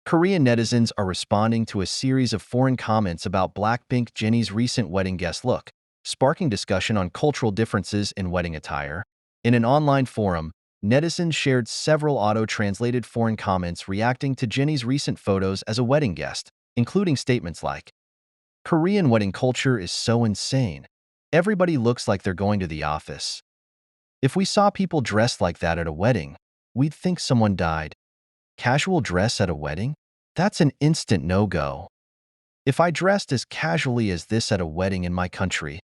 Korean netizens are responding to a series of foreign comments about BLACKPINK Jennie's recent wedding guest look, sparking discussion on cultural differences in wedding attire. In an online forum, netizens shared several auto-translated foreign comments reacting to Jennie's recent photos as a wedding guest, including statements like, "Korean wedding culture is so insane. Everybody looks like they're going to the office. If we saw people dressed like that at a wedding, we'd think someone died. Casual dress at a wedding? That's an instant no-go. If I dressed as casually as this at a wedding in my country."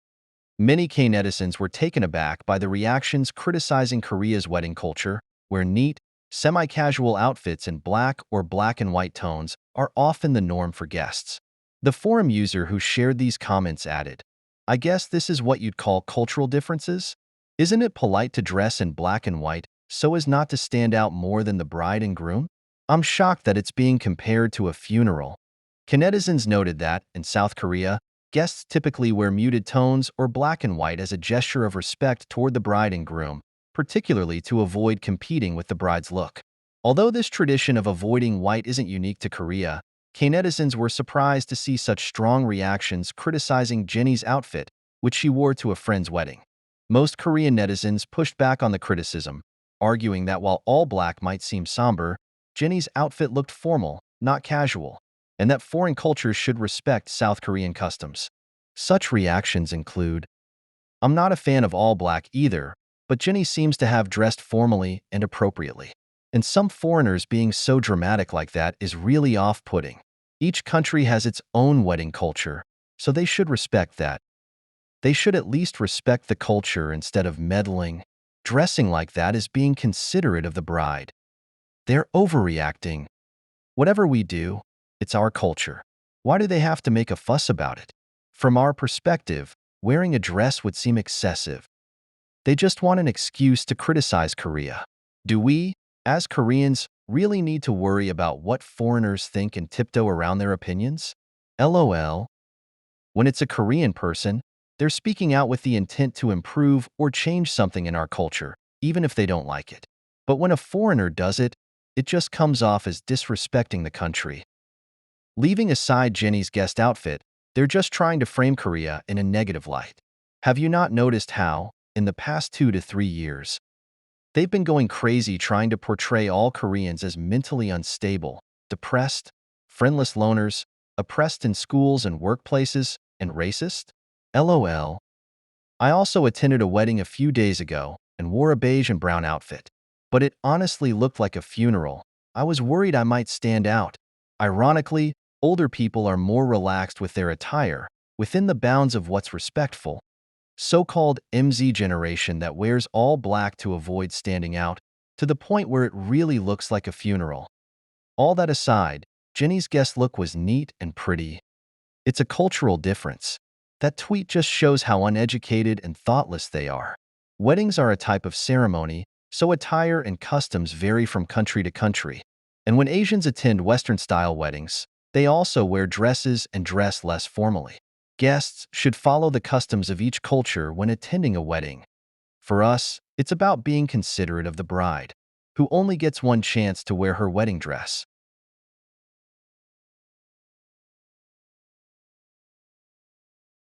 Many K-netizens were taken aback by the reactions criticizing Korea's wedding culture, where neat, semi-casual outfits in black or black and white tones are often the norm for guests. The forum user who shared these comments added, "I guess this is what you'd call cultural differences? Isn't it polite to dress in black and white so as not to stand out more than the bride and groom? I'm shocked that it's being compared to a funeral." K-netizens noted that, in South Korea, guests typically wear muted tones or black and white as a gesture of respect toward the bride and groom, particularly to avoid competing with the bride's look. Although this tradition of avoiding white isn't unique to Korea, K-netizens were surprised to see such strong reactions criticizing Jennie's outfit, which she wore to a friend's wedding. Most Korean netizens pushed back on the criticism, arguing that while all black might seem somber, Jennie's outfit looked formal, not casual, and that foreign cultures should respect South Korean customs. Such reactions include, "I'm not a fan of all black either, but Jennie seems to have dressed formally and appropriately. And some foreigners being so dramatic like that is really off-putting. Each country has its own wedding culture, so they should respect that. They should at least respect the culture instead of meddling. Dressing like that is being considerate of the bride. They're overreacting. Whatever we do, it's our culture. Why do they have to make a fuss about it? From our perspective, wearing a dress would seem excessive. They just want an excuse to criticize Korea. Do we, as Koreans, really need to worry about what foreigners think and tiptoe around their opinions? LOL. When it's a Korean person, they're speaking out with the intent to improve or change something in our culture, even if they don't like it. But when a foreigner does it, it just comes off as disrespecting the country. Leaving aside Jennie's guest outfit, they're just trying to frame Korea in a negative light. Have you not noticed how, in the past 2 to 3 years, they've been going crazy trying to portray all Koreans as mentally unstable, depressed, friendless loners, oppressed in schools and workplaces, and racist? LOL. I also attended a wedding a few days ago and wore a beige and brown outfit. But it honestly looked like a funeral. I was worried I might stand out. Ironically, older people are more relaxed with their attire, within the bounds of what's respectful. So-called MZ generation that wears all black to avoid standing out, to the point where it really looks like a funeral. All that aside, Jennie's guest look was neat and pretty. It's a cultural difference. That tweet just shows how uneducated and thoughtless they are. Weddings are a type of ceremony, so attire and customs vary from country to country. And when Asians attend Western-style weddings, they also wear dresses and dress less formally. Guests should follow the customs of each culture when attending a wedding. For us, it's about being considerate of the bride, who only gets one chance to wear her wedding dress.